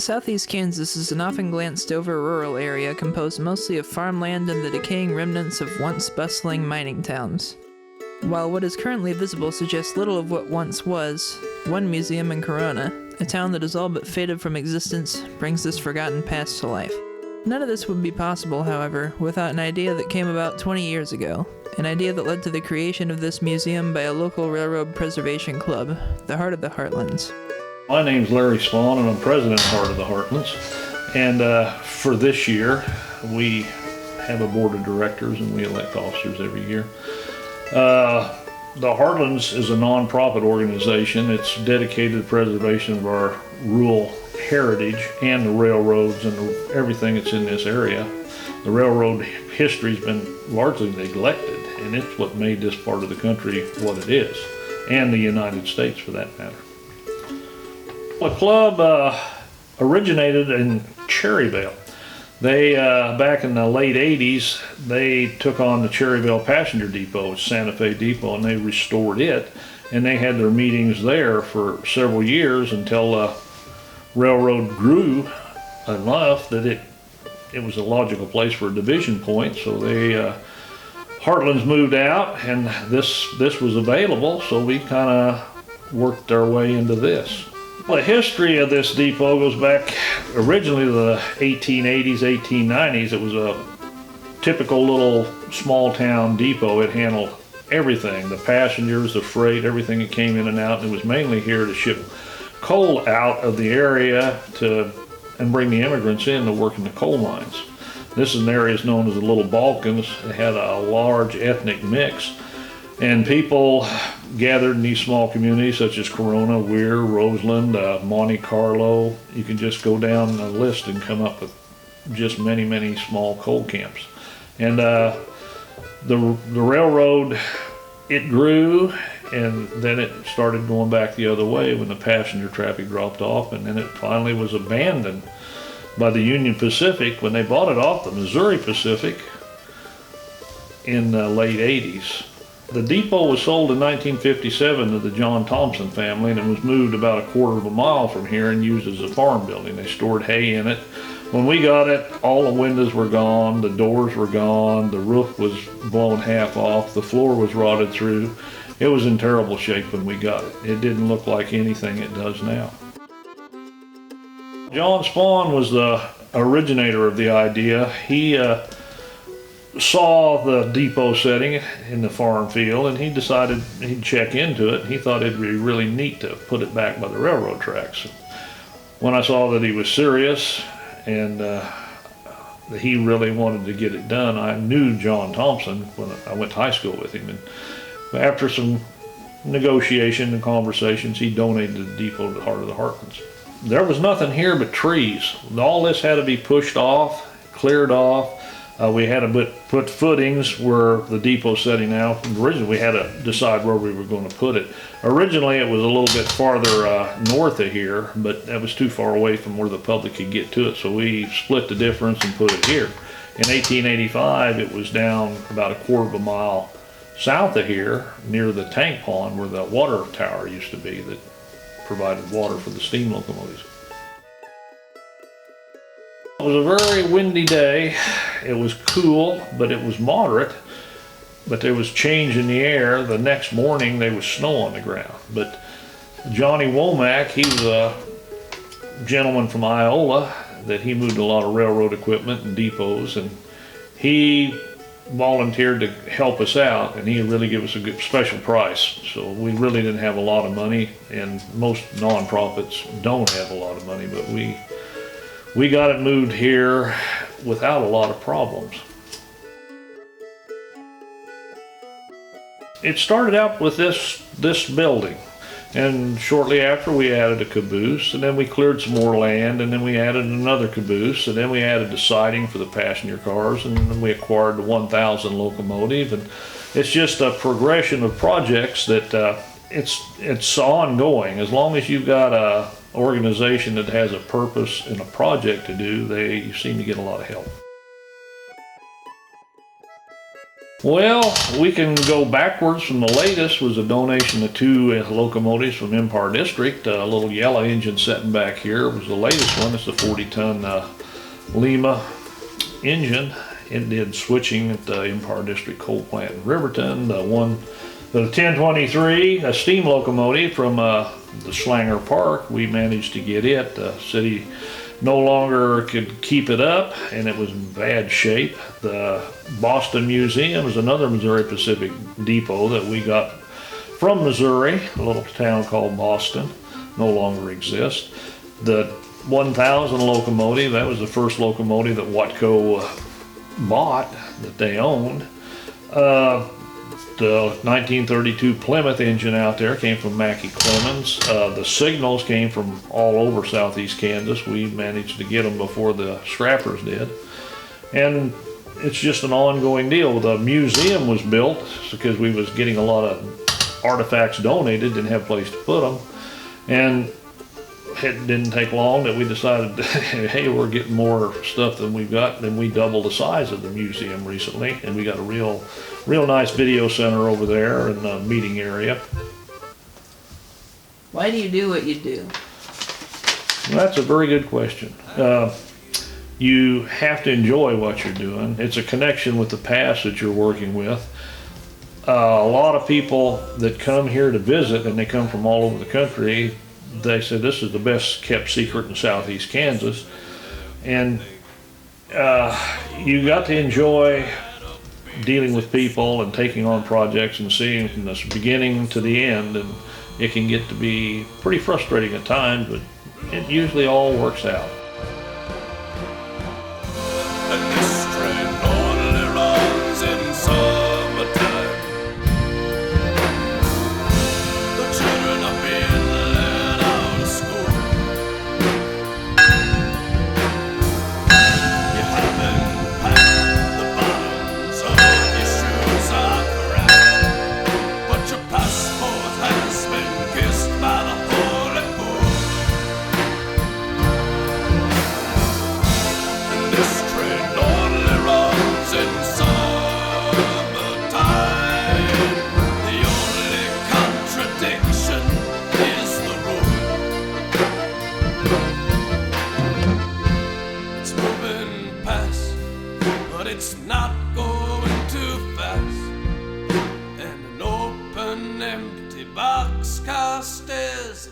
Southeast Kansas is an often glanced over rural area composed mostly of farmland and the decaying remnants of once bustling mining towns. While what is currently visible suggests little of what once was, one museum in Carona, a town that is all but faded from existence, brings this forgotten past to life. None of this would be possible, however, without an idea that came about 20 years ago, an idea that led to the creation of this museum by a local railroad preservation club, the Heart of the Heartlands. My name's Larry Spahn, and I'm president of Heart of the Heartlands. And for this year, we have a board of directors and we elect officers every year. The Heartlands is a nonprofit organization. It's dedicated to the preservation of our rural heritage and the railroads and everything that's in this area. The railroad history's been largely neglected, and it's what made this part of the country what it is, and the United States for that matter. The club originated in Cherryvale. They, back in the late 80s, they took on the Cherryvale Passenger Depot, Santa Fe Depot, and they restored it. And they had their meetings there for several years until the railroad grew enough that it was a logical place for a division point. So they, Heartlands moved out, and this was available, so we kind of worked our way into this. The history of this depot goes back originally to the 1880s, 1890s. It was a typical little small town depot. It handled everything, the passengers, the freight, everything that came in and out. It was mainly here to ship coal out of the area and bring the immigrants in to work in the coal mines. This is an area known as the Little Balkans. It had a large ethnic mix. And people gathered in these small communities such as Carona, Weir, Roseland, Monte Carlo. You can just go down the list and come up with just many, many small coal camps. And the railroad, it grew, and then it started going back the other way when the passenger traffic dropped off, and then it finally was abandoned by the Union Pacific when they bought it off the Missouri Pacific in the late 80s. The depot was sold in 1957 to the John Thompson family, and it was moved about a quarter of a mile from here and used as a farm building. They stored hay in it. When we got it, all the windows were gone, the doors were gone, the roof was blown half off, the floor was rotted through. It was in terrible shape when we got it. It didn't look like anything it does now. John Spahn was the originator of the idea. He saw the depot setting in the farm field, and he decided he'd check into it. He thought it'd be really neat to put it back by the railroad tracks. When I saw that he was serious and that he really wanted to get it done, I knew John Thompson when I went to high school with him, and after some negotiation and conversations, he donated the depot to the Heart of the Heartlands. There was nothing here but trees. All this had to be pushed off, cleared off. We had to put footings where the depot's setting now. Originally, we had to decide where we were going to put it. Originally, it was a little bit farther north of here, but that was too far away from where the public could get to it, so we split the difference and put it here. In 1885, it was down about a quarter of a mile south of here, near the tank pond where the water tower used to be that provided water for the steam locomotives. It was a very windy day. It was cool, but it was moderate. But there was change in the air. The next morning, there was snow on the ground. But Johnny Womack, he was a gentleman from Iowa that he moved a lot of railroad equipment and depots, and he volunteered to help us out, and he really gave us a good special price. So we really didn't have a lot of money, and most nonprofits don't have a lot of money, but we got it moved here without a lot of problems. It started out with this building, and shortly after we added a caboose, and then we cleared some more land, and then we added another caboose, and then we added the siding for the passenger cars, and then we acquired the 1000 locomotive, and it's just a progression of projects that it's ongoing. As long as you've got a organization that has a purpose and a project to do, you seem to get a lot of help. Well, we can go backwards from the latest. Was a donation of 2 locomotives from Empire District. A little yellow engine sitting back here was the latest one. It's a 40-ton Lima engine. It did switching at the Empire District coal plant in Riverton. The 1023, a steam locomotive from the Schlanger Park. We managed to get it. The city no longer could keep it up, and it was in bad shape. The Boston Museum is another Missouri Pacific depot that we got from Missouri, a little town called Boston, no longer exists. The 1000 locomotive, that was the first locomotive that Watco bought, that they owned. The 1932 Plymouth engine out there came from Mackie Clemens. The signals came from all over southeast Kansas. We managed to get them before the scrappers did. And it's just an ongoing deal. The museum was built because we was getting a lot of artifacts donated, didn't have a place to put them. And it didn't take long that we decided, hey, we're getting more stuff than we've got. Then we doubled the size of the museum recently, and we got a real nice video center over there and a meeting area. Why do you do what you do? That's a very good question. You have to enjoy what you're doing. It's a connection with the past that you're working with. A lot of people that come here to visit, and they come from all over the country, they said this is the best kept secret in southeast Kansas. And you got to enjoy dealing with people and taking on projects and seeing from the beginning to the end, and it can get to be pretty frustrating at times, but it usually all works out. It's not going too fast, and an open empty boxcar stares